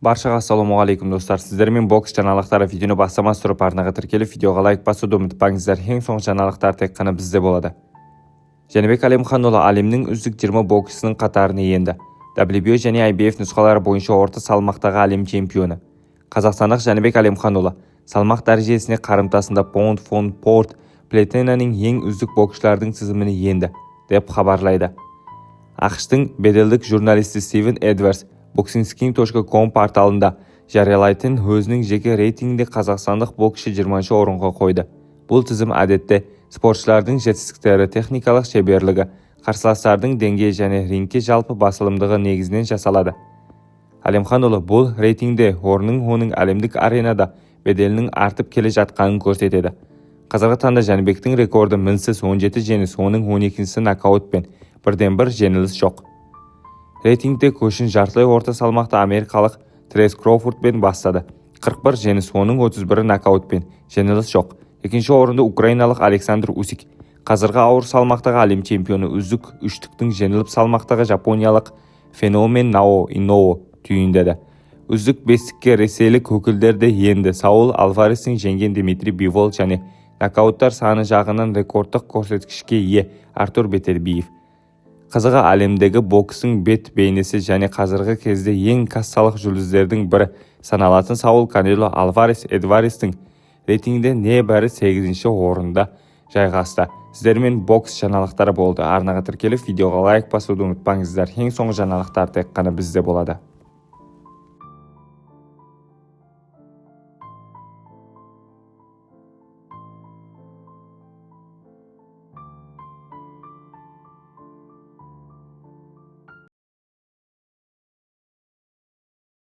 Баршаға ассалаумағалейкум достар. Сіздермен бокс жаңалықтары видеоны бастамас тұрып арнаға тіркеліп видеоға лайк басуды ұмытпаңыздар. Ең соңғы жаңалықтар тек қана бізде болады. Жәнібек Әлемханұлы әлемнің үздік 20 боксшысының қатарына енді. WBO және IBF нұсқалары бойынша орта салмақтағы әлем чемпионы. Қазақстандық Жәнібек Әлемханұлы салмақ дәрежесіне қарымтасында Pound for Pound платинаның ең үздік боксшылардың тізіміне енді, деп хабарлайды. ақш-тың беделдік журналисті Стивен Эдвардс boxing.com порталында жариялайтын өзінің жеке рейтингінде қазақстандық боксшы 20-ші орынға қойды. Бұл тізім әдетте спортшылардың жетістіктері, техникалық шеберлігі, қарсыластардың деңгейі және рингке жалпы басылымдығы негізінен жасалады. Әлемханұлы бұл рейтингде орнының оның әлемдік аренада беделінің артып келе жатқанын көрсетеді. Қазіргі таңда Жәнібектің рекорды мінсіз 17 жеңіс, оның 12-сі нокаутпен, бірден-бір жеңіліс жоқ. Рейтингте көшін жартылай орта салмақта америкалық Трейс Кроуфордпен бастады. 41 жеңіс, оның 31-і нокаутпен, жеңіліс жоқ. Екінші орынды украиналық Александр Усик. Қазіргі ауыр салмақтағы әлем чемпионы үздік үштіктің жеңіліп салмақтағы жапониялық Феномен Нао Иноу түйіндеді. Үздік бестікке ресейлік өкілдерде енді Саул Альварестің жеңген Дмитрий Бивол және нокауттар саны жағынан рекордтық көрсеткішке ие Артур Бетербиев. Қызығы әлемдегі бокстың бет бейнесі және қазіргі кезде ең кассалық жұлдыздардың бірі саналатын Саул Канело Альварес Эдварестің рейтингде небәрі 8-ші орында жайғасты. Сіздермен бокс жаңалықтары болды. Арнаға тіркеліп видеоға лайк басуды ұмытпаңыздар. Ең соңғы жаңалықтар тек қана бізде болады.